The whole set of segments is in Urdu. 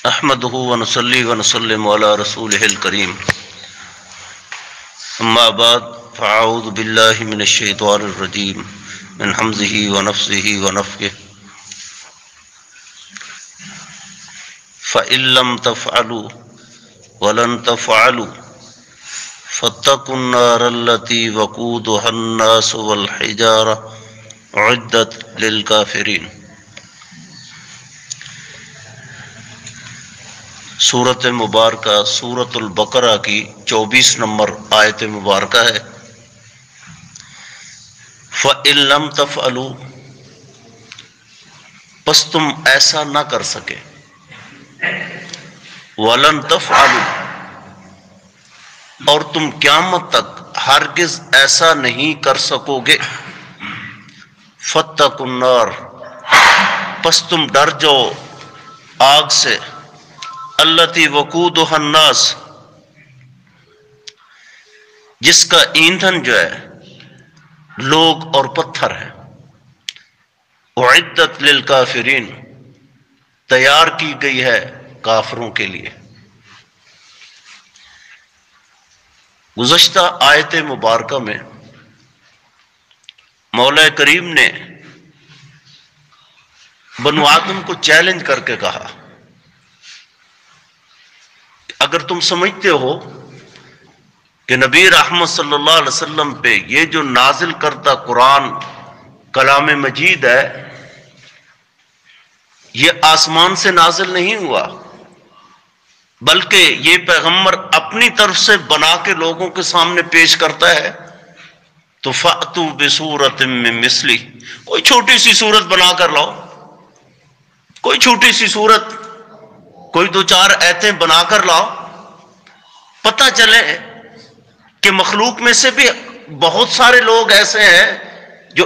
احمدہ ونصلی ونسلم علی رسولہ الکریم اما بعد فاعوذ باللہ من الشیطان الرجیم من حمزہ ونفسہ ونفخہ فإن لم تفعلوا ولن تفعلوا فاتقوا النار التي وقودها الناس والحجارة أعدت للكافرين۔ سورت مبارکہ سورت البقرہ کی 24 نمبر آیت مبارکہ ہے۔ فَإِن لَمْ تَفْعَلُوا، پس تم ایسا نہ کر سکے، وَلَن تَفْعَلُوا، اور تم قیامت تک ہرگز ایسا نہیں کر سکو گے، فَاتَّقُوا النَّارَ، پس تم ڈر جاؤ آگ سے، التی وقودها الناس، جس کا ایندھن جو ہے لوگ اور پتھر ہے، اعدت للکافرین، تیار کی گئی ہے کافروں کے لیے۔ گزشتہ آیت مبارکہ میں مولا کریم نے بنو آدم کو چیلنج کر کے کہا، اگر تم سمجھتے ہو کہ نبی رحمت صلی اللہ علیہ وسلم پہ یہ جو نازل کردہ قرآن کلام مجید ہے یہ آسمان سے نازل نہیں ہوا، بلکہ یہ پیغمبر اپنی طرف سے بنا کے لوگوں کے سامنے پیش کرتا ہے، تو فَأْتُوا بِسُورَةٍ مِّن مِثْلِهِ، کوئی چھوٹی سی صورت بنا کر لاؤ، کوئی چھوٹی سی صورت، کوئی دو چار آیتیں بنا کر لاؤ، پتہ چلے کہ مخلوق میں سے بھی بہت سارے لوگ ایسے ہیں جو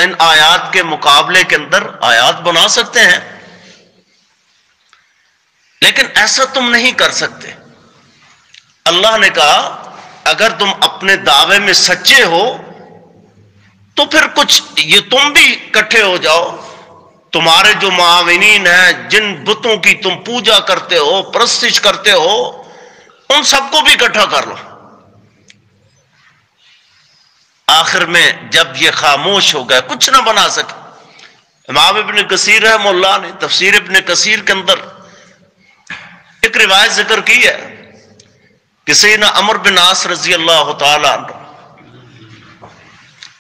ان آیات کے مقابلے کے اندر آیات بنا سکتے ہیں، لیکن ایسا تم نہیں کر سکتے۔ اللہ نے کہا اگر تم اپنے دعوے میں سچے ہو تو پھر کچھ یہ تم بھی اکٹھے ہو جاؤ، تمہارے جو معاونین ہیں، جن بتوں کی تم پوجا کرتے ہو، پرستش کرتے ہو، ان سب کو بھی اکٹھا کر لو۔ آخر میں جب یہ خاموش ہو گئے، کچھ نہ بنا سکے، امام ابن کثیر رحمہ اللہ نے تفسیر ابن کثیر کے اندر ایک روایت ذکر کی ہے کہ سیدنا عمرو بن عاص رضی اللہ تعالی عنہ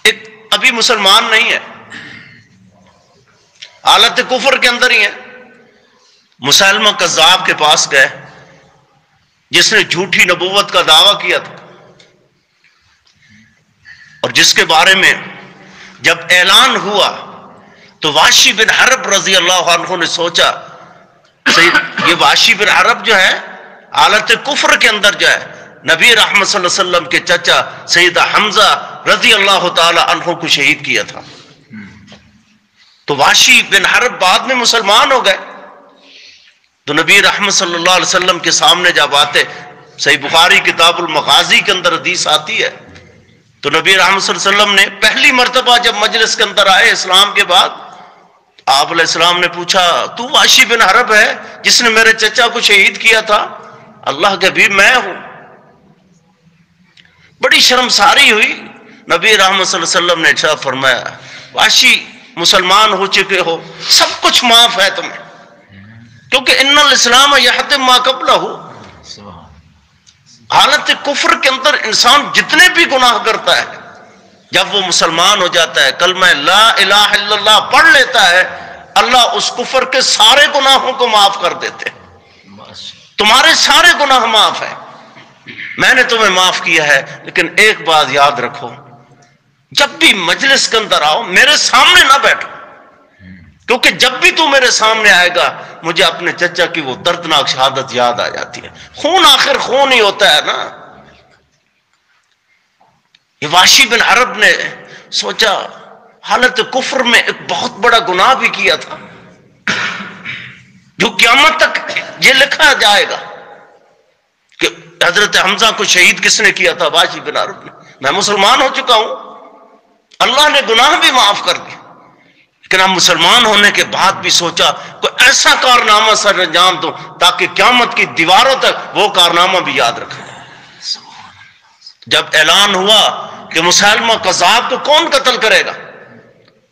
ایک ابھی مسلمان نہیں ہے، حالت کفر کے اندر ہی ہے، مسلمہ کذاب کے پاس گئے جس نے جھوٹی نبوت کا دعویٰ کیا تھا، اور جس کے بارے میں جب اعلان ہوا تو واشی بن حرب رضی اللہ عنہ نے سوچا یہ واشی بن حرب جو ہے حالت کفر کے اندر جو ہے نبی رحمت صلی اللہ علیہ وسلم کے چچا سیدہ حمزہ رضی اللہ تعالی عنہ کو شہید کیا تھا، تو واشی بن حرب بعد میں مسلمان ہو گئے، تو نبی رحمت صلی اللہ علیہ وسلم کے سامنے جب آتے، صحیح بخاری کتاب المغازی کے اندر حدیث آتی ہے، تو نبی رحمت صلی اللہ علیہ وسلم نے پہلی مرتبہ جب مجلس کے اندر آئے اسلام کے بعد، آپ علیہ السلام نے پوچھا تو واشی بن حرب ہے جس نے میرے چچا کو شہید کیا تھا؟ اللہ کے حبیب میں ہوں۔ بڑی شرمساری ہوئی، نبی رحمت صلی اللہ علیہ وسلم نے ارشاد فرمایا واشی مسلمان ہو چکے ہو، سب کچھ معاف ہے تمہیں، کیونکہ ان الاسلام یحتم ما قبلہ، حالت کفر کے اندر انسان جتنے بھی گناہ کرتا ہے جب وہ مسلمان ہو جاتا ہے، کلمہ لا الہ الا اللہ پڑھ لیتا ہے، اللہ اس کفر کے سارے گناہوں کو معاف کر دیتے، تمہارے سارے گناہ معاف ہیں، میں نے تمہیں معاف کیا ہے، لیکن ایک بات یاد رکھو، جب بھی مجلس کے اندر آؤ میرے سامنے نہ بیٹھو، کیونکہ جب بھی تو میرے سامنے آئے گا مجھے اپنے چچا کی وہ دردناک شہادت یاد آ جاتی ہے، خون آخر خون ہی ہوتا ہے نا۔ یہ واشی بن حرب نے سوچا حالت کفر میں ایک بہت بڑا گناہ بھی کیا تھا جو قیامت تک یہ لکھا جائے گا کہ حضرت حمزہ کو شہید کس نے کیا تھا؟ واشی بن حرب نے۔ میں مسلمان ہو چکا ہوں، اللہ نے گناہ بھی معاف کر دی، لیکن ہم مسلمان ہونے کے بعد بھی سوچا کوئی ایسا کارنامہ سر انجام دو تاکہ قیامت کی دیواروں تک وہ کارنامہ بھی یاد رکھیں۔ جب اعلان ہوا کہ مسلمہ کذاب کو کون قتل کرے گا،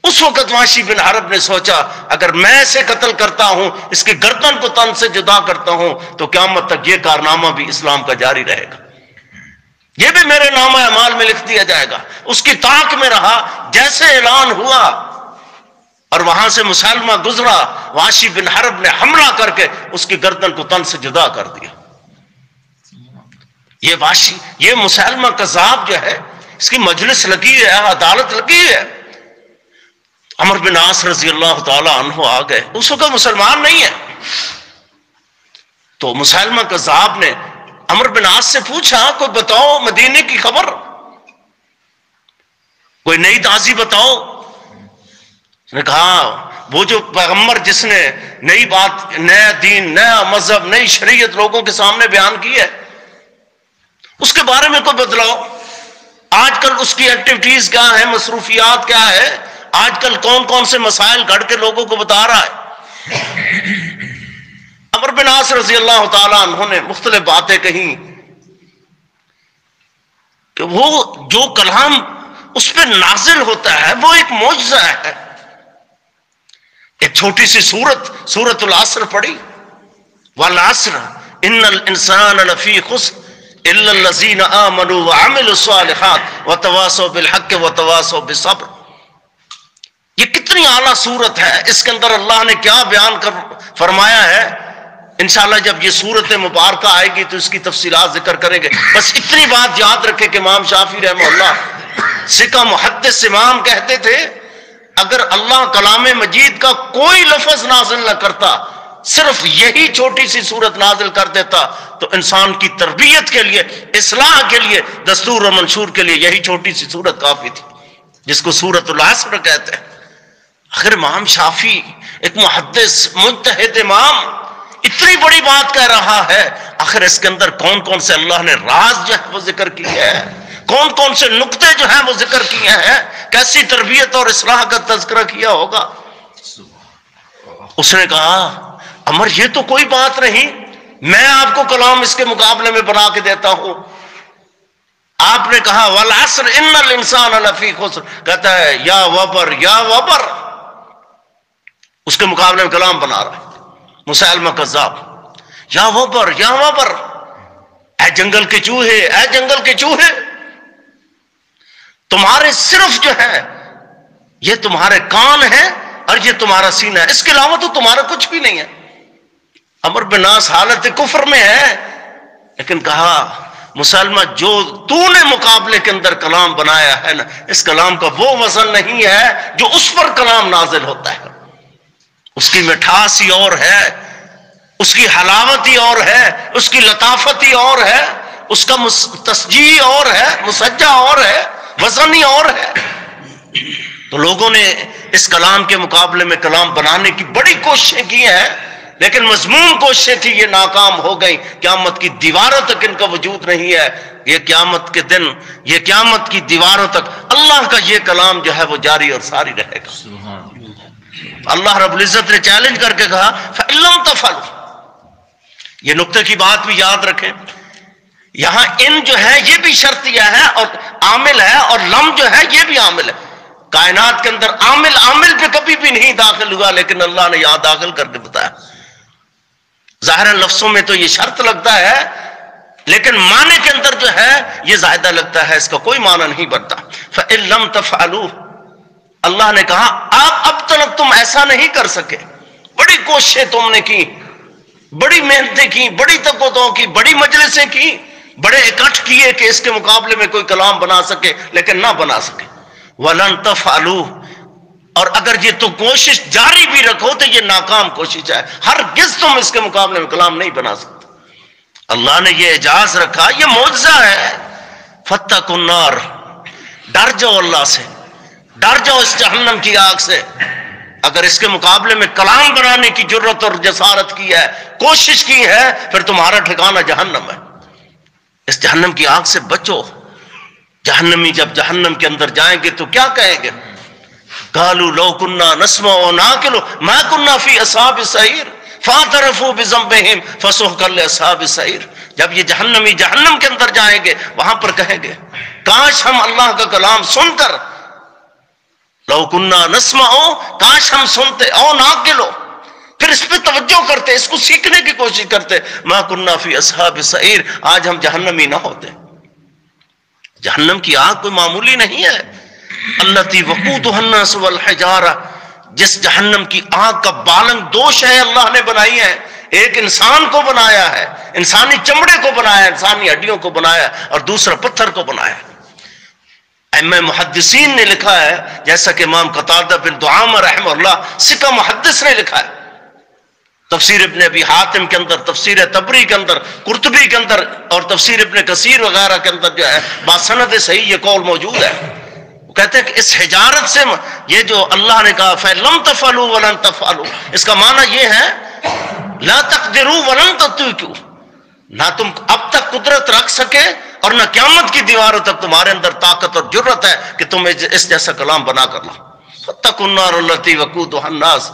اس وقت وحشی بن حرب نے سوچا اگر میں اسے قتل کرتا ہوں، اس کی گردن کو تن سے جدا کرتا ہوں، تو قیامت تک یہ کارنامہ بھی اسلام کا جاری رہے گا، یہ بھی میرے نامہ اعمال میں لکھ دیا جائے گا۔ اس کی طاق میں رہا، جیسے اعلان ہوا اور وہاں سے مسلمہ گزرا، وحشی بن حرب نے حملہ کر کے اس کی گردن کو تن سے جدا کر دیا۔ یہ وحشی، یہ مسلمہ کذاب جو ہے، اس کی مجلس لگی ہے، عدالت لگی ہے۔ عمر بن عاص رضی اللہ تعالی عنہ آ گئے، اس وقت مسلمان نہیں ہے، تو مسلمہ کذاب نے عمر بن عاص سے پوچھا کوئی بتاؤ مدینے کی خبر، کوئی نئی تازی بتاؤ۔ اس نے کہا وہ جو پیغمبر جس نے نئی بات، نیا دین، نیا مذہب، نئی شریعت لوگوں کے سامنے بیان کی ہے، اس کے بارے میں کوئی بدلاؤ۔ آج کل اس کی ایکٹیویٹیز کیا ہیں، مصروفیات کیا ہے، آج کل کون کون سے مسائل گھڑ کے لوگوں کو بتا رہا ہے۔ عمر بن عاص رضی اللہ تعالیٰ عنہ نے مختلف باتیں کہیں کہ وہ جو کلام اس پہ نازل ہوتا ہے وہ ایک معجزہ ہے۔ ایک چھوٹی سی سورۃ العصر پڑھی، والعصر ان الانسان لفی خسر الا الذین آمنوا وعملوا الصالحات وتواصوا بالحق وتواصوا بالصبر۔ یہ کتنی اعلیٰ سورت ہے، اس کے اندر اللہ نے کیا بیان کر فرمایا ہے۔ انشاءاللہ جب یہ سورت مبارکہ آئے گی تو اس کی تفصیلات ذکر کریں گے۔ بس اتنی بات یاد رکھے کہ امام شافعی رحمہ اللہ سکہ محدث امام کہتے تھے اگر اللہ کلام مجید کا کوئی لفظ نازل نہ کرتا، صرف یہی چھوٹی سی سورت نازل کر دیتا، تو انسان کی تربیت کے لیے، اصلاح کے لیے، دستور و منشور کے لیے یہی چھوٹی سی سورت کافی تھی، جس کو سورۃ العصر کہتے ہیں۔ آخر امام شافعی ایک محدث مجتہد امام اتنی بڑی بات کہہ رہا ہے، آخر اس کے اندر کون کون سے اللہ نے راز جو ہے وہ ذکر کیے ہیں، کون کون سے نقطے جو ہیں وہ ذکر کیے ہیں، کیسی تربیت اور اصلاح کا تذکرہ کیا ہوگا۔ اس نے کہا عمر یہ تو کوئی بات نہیں، میں آپ کو کلام اس کے مقابلے میں بنا کے دیتا ہوں۔ آپ نے کہا والعصر ان الانسان لفی خسر، کہتا ہے یا وبر یا وبر، اس کے مقابلے میں کلام بنا رہا ہے مسلمہ کذاب، یا وبر یا وبر، اے جنگل کے چوہے، اے جنگل کے چوہے، تمہارے صرف جو ہے یہ تمہارے کان ہیں اور یہ تمہارا سینہ ہے، اس کے علاوہ تو تمہارا کچھ بھی نہیں ہے۔ عمر بن عاص حالت کفر میں ہے، لیکن کہا مسلمہ جو تو نے مقابلے کے اندر کلام بنایا ہے نا، اس کلام کا وہ وزن نہیں ہے جو اس پر کلام نازل ہوتا ہے۔ اس کی مٹھاس ہی اور ہے، اس کی حلاوت ہی اور ہے، اس کی لطافت ہی اور ہے، اس کا تسجیع اور ہے، مسجع اور ہے، وزن ہی اور ہے۔ تو لوگوں نے اس کلام کے مقابلے میں کلام بنانے کی بڑی کوششیں کی ہیں، لیکن مضمون کوششیں تھی، یہ ناکام ہو گئی۔ قیامت کی دیواروں تک ان کا وجود نہیں ہے، یہ قیامت کے دن، یہ قیامت کی دیواروں تک اللہ کا یہ کلام جو ہے وہ جاری اور ساری رہے گا۔ اللہ رب العزت نے چیلنج کر کے کہا فَإِن لَمْ تَفْعَلُوا، یہ نقطے کی بات بھی یاد رکھیں، یہاں ان جو ہے یہ بھی شرطیہ ہے اور عامل ہے، اور لم جو ہے یہ بھی عامل ہے۔ کائنات کے اندر عامل پہ کبھی بھی نہیں داخل ہوا، لیکن اللہ نے یہاں داخل کر کے بتایا۔ ظاہر لفظوں میں تو یہ شرط لگتا ہے، لیکن معنی کے اندر جو ہے یہ زائدہ لگتا ہے، اس کا کوئی معنی نہیں بنتا۔ فَإِن لَمْ تَفْعَلُوا، اللہ نے کہا آپ اب تک تم ایسا نہیں کر سکے، بڑی کوششیں تم نے کی، بڑی محنتیں کی، بڑی تقویٰ کی، بڑی مجلسیں کی، بڑے اکٹھ کیے کہ اس کے مقابلے میں کوئی کلام بنا سکے، لیکن نہ بنا سکے۔ وَلَن تَفْعَلُوا، اور اگر یہ تو کوشش جاری بھی رکھو تو یہ ناکام کوشش ہے، ہرگز تم اس کے مقابلے میں کلام نہیں بنا سکتے۔ اللہ نے یہ اعجاز رکھا، یہ معجزہ ہے۔ فَاتَّقُوا النَّارَ، ڈر جاؤ اللہ سے، ڈر جاؤ اس جہنم کی آگ سے۔ اگر اس کے مقابلے میں کلام بنانے کی جرت اور جسارت کی ہے، کوشش کی ہے، پھر تمہارا ٹھکانہ جہنم ہے۔ اس جہنم کی آگ سے بچو۔ جہنمی جب جہنم کے اندر جائیں گے تو کیا کہیں گے؟ قالوا لو كنا نسمع ونعقل ما كنا في اصحاب السعیر فاعترفوا بذنبهم فسحقا لاصحاب السعیر. جب یہ جہنمی جہنم کے اندر جائیں گے وہاں پر کہیں گے کاش ہم اللہ کا کلام سن کر، لو كنا نسمع، کاش ہم سنتے، او نعقل، پھر اس پہ توجہ کرتے، اس کو سیکھنے کی کوشش کرتے، ما كنا في اصحاب السعیر، آج ہم جہنمی نہ ہوتے. جہنم کی آگ کوئی معمولی نہیں ہے. التی وقودها الناس والحجارہ، جس جہنم کی آگ کا بالنگ دو شے اللہ نے بنائی ہیں. ایک انسان کو بنایا ہے، انسانی چمڑے کو بنایا ہے، انسانی ہڈیوں کو بنایا ہے، اور دوسرا پتھر کو بنایا ہے. ایم محدثین نے لکھا ہے، جیسا کہ امام قتادہ بن دعامہ رحمہ اللہ سکہ محدث نے لکھا ہے، تفسیر ابن ابی حاتم کے اندر، تفسیر تبری کے اندر، قرطبی کے اندر، اور تفسیر ابن کثیر وغیرہ کے اندر جو ہے باسند صحیح یہ قول موجود ہے. وہ کہتے ہیں کہ اس حجارت سے یہ جو اللہ نے کہا فَلَمْ تَفْعَلُوا وَلَن تَفْعَلُوا، اس کا معنی یہ ہے لا تقدروا ولن تطیقوا، نہ تم اب تک قدرت رکھ سکے اور نہ قیامت کی دیواروں تک تمہارے اندر طاقت اور جرت ہے کہ تم اس جیسا کلام بنا کر لاؤ. فَاتَّقُوا النَّارَ الَّتِي وَقُودُهَا النَّاسُ.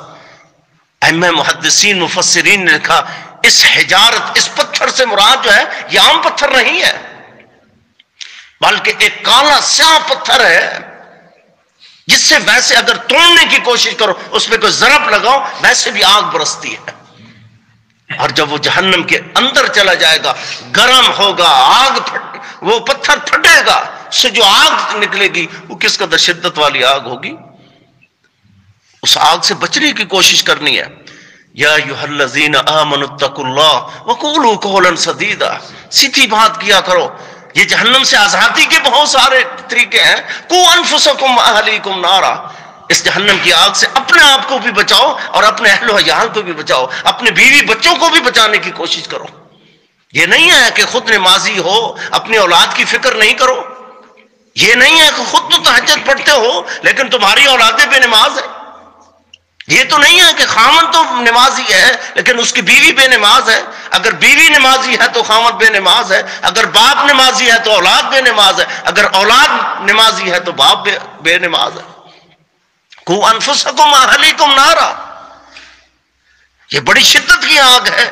ائمہ محدثین مفسرین نے لکھا اس حجارت، اس پتھر سے مراد جو ہے یہ عام پتھر نہیں ہے، بلکہ ایک کالا سیاہ پتھر ہے جس سے ویسے اگر توڑنے کی کوشش کرو، اس پہ کوئی ضرب لگاؤ، ویسے بھی آگ برستی ہے. اور جب وہ جہنم کے اندر چلا جائے گا، گرم ہوگا، وہ پتھر پھٹے گا، اس سے جو آگ نکلے گی وہ کس قدر شدت والی آگ ہوگی. اس آگ سے بچنے کی کوشش کرنی ہے. یا ایھا الذین آمنوا اتقوا اللہ وقولوا قولا سدیدا، سیدھی بات کیا کرو. یہ جہنم سے آزادی کے بہت سارے طریقے ہیں. قوا انفسکم واہلیکم نارا، اس جہنم کی آگ سے اپنے آپ کو بھی بچاؤ اور اپنے اہل و عیال کو بھی بچاؤ، اپنے بیوی بچوں کو بھی بچانے کی کوشش کرو. یہ نہیں ہے کہ خود نمازی ہو اپنی اولاد کی فکر نہیں کرو، یہ نہیں ہے کہ خود تو تہجد پڑھتے ہو لیکن تمہاری اولادیں بے نماز ہیں، یہ تو نہیں ہے کہ خامن تو نمازی ہے لیکن اس کی بیوی بے نماز ہے. اگر بیوی نمازی ہے تو خامن بے نماز ہے، اگر باپ نمازی ہے تو اولاد بے نماز ہے، اگر اولاد نمازی ہے تو باپ بے نماز ہے. قوا انفسکم واہلیکم نارا، یہ بڑی شدت کی آگ ہے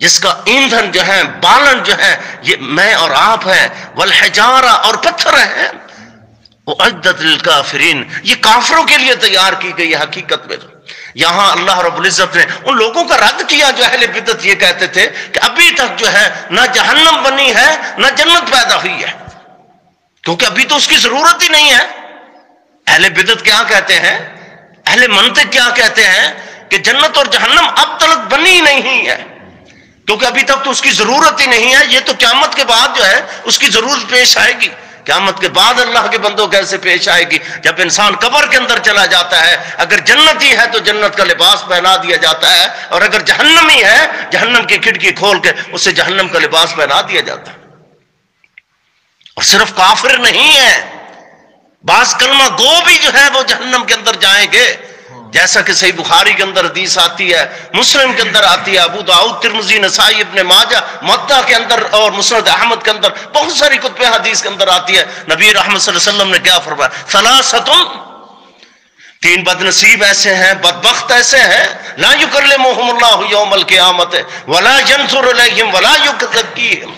جس کا ایندھن جو ہے، بالن جو ہے، یہ میں اور آپ ہیں. والحجارہ، اور پتھر ہیں. اعدت للکافرین، یہ کافروں کے لیے تیار کی گئی ہے. حقیقت میں یہاں اللہ رب العزت نے ان لوگوں کا رد کیا جو اہل بدعت یہ کہتے تھے کہ ابھی تک جو ہے نہ جہنم بنی ہے نہ جنت پیدا ہوئی ہے، کیونکہ ابھی تو اس کی ضرورت ہی نہیں ہے. اہل بدعت کیا کہتے ہیں، اہل منطق کیا کہتے ہیں کہ جنت اور جہنم اب تک بنی نہیں ہے کیونکہ ابھی تک تو اس کی ضرورت ہی نہیں ہے. یہ تو قیامت کے بعد جو ہے اس کی ضرورت پیش آئے گی. قیامت کے بعد اللہ کے بندوں کیسے پیش آئے گی؟ جب انسان قبر کے اندر چلا جاتا ہے، اگر جنتی ہے تو جنت کا لباس پہنا دیا جاتا ہے، اور اگر جہنمی ہے جہنم کی کھڑکی کھول کے اسے جہنم کا لباس پہنا دیا جاتا ہے. اور صرف کافر نہیں ہے، بعض کلمہ گو بھی جو ہے وہ جہنم کے اندر جائیں گے، جیسا کہ صحیح بخاری کے اندر حدیث آتی ہے، مسلم کے اندر آتی ہے، ابو داؤد، ترمذی، نسائی، ابن ماجہ، موطا کے اندر اور مسند احمد کے اندر بہت ساری کتب حدیث کے اندر آتی ہے. نبی رحمت صلی اللہ علیہ وسلم نے کیا فرمایا؟ ثلاثۃ، تین بد نصیب ایسے ہیں، بدبخت ایسے ہیں، لا یکلمہم اللہ یوم القیامۃ ولا ینظر الیہم ولا یزکیہم،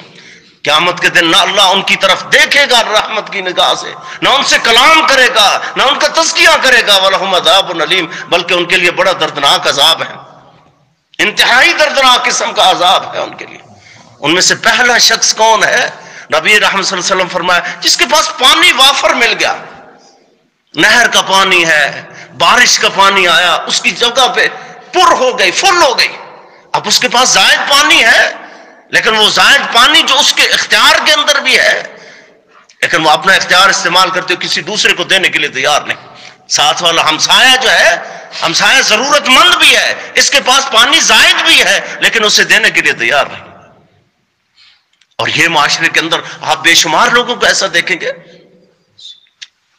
قیامت کے دن نہ اللہ ان کی طرف دیکھے گا رحمت کی نگاہ سے، نہ ان سے کلام کرے گا، نہ ان کا تزکیہ کرے گا، وَلَهُمْ عَذَابٌ أَلِيمٌ، بلکہ ان کے لیے بڑا دردناک عذاب ہے، انتہائی دردناک قسم کا عذاب ہے ان کے لیے. ان میں سے پہلا شخص کون ہے؟ نبی رحمت صلی اللہ علیہ وسلم فرمایا جس کے پاس پانی وافر مل گیا، نہر کا پانی ہے، بارش کا پانی آیا، اس کی جگہ پہ پر ہو گئی، فل ہو گئی. اب اس کے پاس زائد پانی ہے لیکن وہ زائد پانی جو اس کے اختیار کے اندر بھی ہے، لیکن وہ اپنا اختیار استعمال کرتے ہوئے کسی دوسرے کو دینے کے لیے تیار نہیں. ساتھ والا ہمسایہ جو ہے، ہمسایہ ضرورت مند بھی ہے، اس کے پاس پانی زائد بھی ہے لیکن اسے دینے کے لیے تیار نہیں. اور یہ معاشرے کے اندر آپ بے شمار لوگوں کو ایسا دیکھیں گے،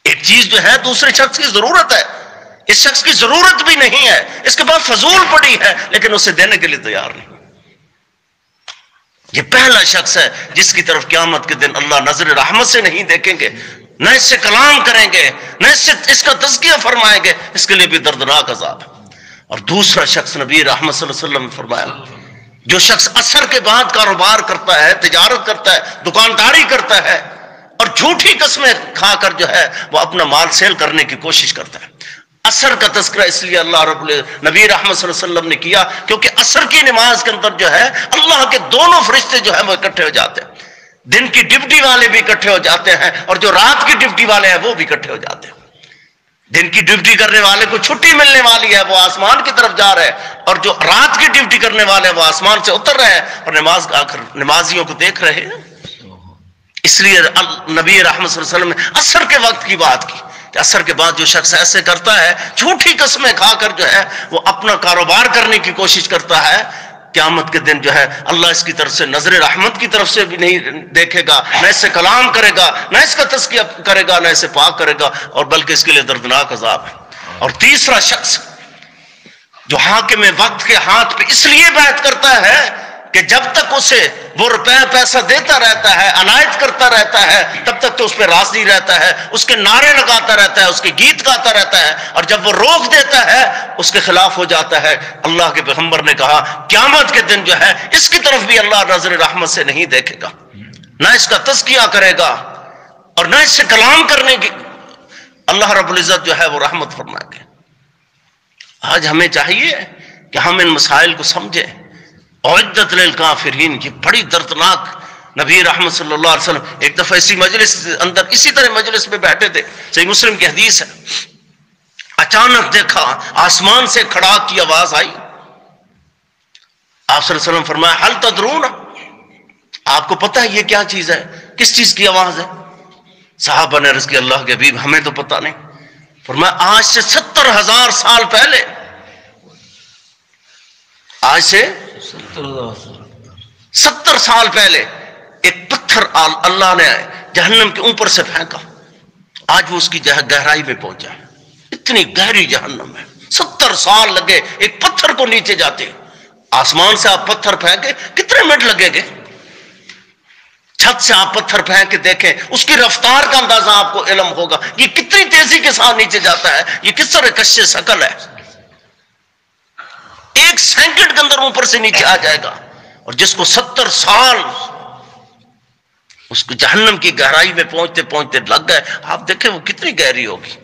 ایک چیز جو ہے دوسرے شخص کی ضرورت ہے، اس شخص کی ضرورت بھی نہیں ہے، اس کے پاس فضول پڑی ہے لیکن اسے دینے کے لیے تیار نہیں. یہ پہلا شخص ہے جس کی طرف قیامت کے دن اللہ نظر رحمت سے نہیں دیکھیں گے. نہ اس سے کلام کریں گے، نہ اس کا تزکیہ فرمائیں گے، اس کے لیے بھی دردناک عذاب ہے۔ اور دوسرا شخص نبی رحمت صلی اللہ علیہ وسلم نے فرمایا، جو شخص عصر کے بعد کاروبار کرتا ہے، تجارت کرتا ہے، دکانداری کرتا ہے اور جھوٹی قسمیں کھا کر جو ہے وہ اپنا مال سیل کرنے کی کوشش کرتا ہے۔ عصر کا تذکرہ اس لیے اللہ رب نبی رحمت صلی اللہ علیہ وسلم نے کیا کیونکہ عصر کی نماز کے اندر جو ہے اللہ کے دونوں فرشتے جو ہیں وہ اکٹھے ہو جاتے ہیں، دن کی ڈیوٹی والے بھی اکٹھے ہو جاتے ہیں اور جو رات کی ڈیوٹی والے ہیں وہ بھی اکٹھے ہو جاتے ہیں۔ دن کی ڈیوٹی کرنے والے کو چھٹی ملنے والی ہے، وہ آسمان کی طرف جا رہے ہیں، اور جو رات کی ڈیوٹی کرنے والے ہیں وہ آسمان سے اتر رہے ہیں اور نمازیوں کو دیکھ رہے ہیں۔ اس لیے نبی رحمت صلی اللہ علیہ وسلم نے عصر کے وقت کی بات کی کہ عصر کے بعد جو شخص ایسے کرتا ہے، جھوٹی قسمیں کھا کر جو ہے وہ اپنا کاروبار کرنے کی کوشش کرتا ہے، قیامت کے دن جو ہے اللہ اس کی طرف سے نظر رحمت کی طرف سے بھی نہیں دیکھے گا، نہ اس سے کلام کرے گا، نہ اس کا تزکیہ کرے گا، نہ اسے پاک کرے گا، اور بلکہ اس کے لیے دردناک عذاب ہے۔ اور تیسرا شخص جو حاکم وقت کے ہاتھ پہ اس لیے بیعت کرتا ہے کہ جب تک اسے وہ روپے پیسہ دیتا رہتا ہے، عنایت کرتا رہتا ہے، تب تک تو اس پہ راضی رہتا ہے، اس کے نعرے لگاتا رہتا ہے، اس کے گیت گاتا رہتا ہے، اور جب وہ روک دیتا ہے اس کے خلاف ہو جاتا ہے۔ اللہ کے پیغمبر نے کہا قیامت کے دن جو ہے اس کی طرف بھی اللہ نظر رحمت سے نہیں دیکھے گا، نہ اس کا تزکیہ کرے گا اور نہ اس سے کلام کرنے کی اللہ رب العزت جو ہے وہ رحمت فرمائے گے۔ آج ہمیں چاہیے کہ ہم ان مسائل کو سمجھیں۔ اعدت للکافرین، یہ بڑی دردناک، نبی رحمت صلی اللہ علیہ وسلم ایک دفعہ اسی مجلس اندر، اسی طرح مجلس میں بیٹھے تھے، صحیح مسلم کی حدیث ہے، اچانک دیکھا آسمان سے کھڑاک کی آواز آئی۔ آپ صلی اللہ علیہ وسلم فرمایا ہل تدرون، آپ کو پتہ ہے یہ کیا چیز ہے، کس چیز کی آواز ہے؟ صحابہ نے عرض کی اللہ کے حبیب ہمیں تو پتہ نہیں۔ فرمایا آج سے 70,000 سال پہلے، آج سے 70 سال پہلے ایک پتھر اللہ نے جہنم کے اوپر سے پھینکا، آج وہ اس کی گہرائی میں پہنچا ہے، اتنی گہری جہنم ہے، 70 سال لگے ایک پتھر کو نیچے جاتے۔ آسمان سے آپ پتھر پھینکے کتنے منٹ لگے گے؟ چھت سے آپ پتھر پھینک کے دیکھیں، اس کی رفتار کا اندازہ آپ کو علم ہوگا، یہ کتنی تیزی کے ساتھ نیچے جاتا ہے، یہ کس طرح کشش شکل ہے، 1 سیکنڈ کے اندر اوپر سے نیچے آ جائے گا۔ اور جس کو 70 سال اس کو جہنم کی گہرائی میں پہنچتے پہنچتے لگ گئے، آپ دیکھیں وہ کتنی گہری ہوگی،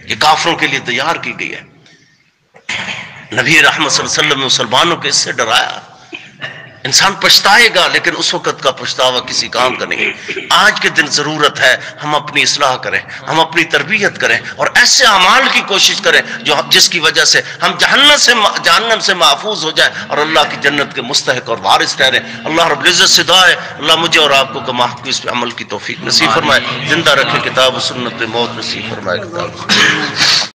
یہ کافروں کے لیے تیار کی گئی ہے۔ نبی رحمت صلی اللہ علیہ وسلم نے مسلمانوں کو اس سے ڈرایا، انسان پچھتائے گا لیکن اس وقت کا پچھتاوا کسی کام کا نہیں۔ آج کے دن ضرورت ہے ہم اپنی اصلاح کریں، ہم اپنی تربیت کریں اور ایسے اعمال کی کوشش کریں جس کی وجہ سے ہم جہنم سے محفوظ ہو جائیں اور اللہ کی جنت کے مستحق اور وارث ٹھہریں۔ اللہ رب العزت سے دعا ہے اللہ مجھے اور آپ کو کماحق اس پہ عمل کی توفیق نصیب فرمائے، زندہ رکھے کتاب و سنت پہ موت نصیب فرمائے۔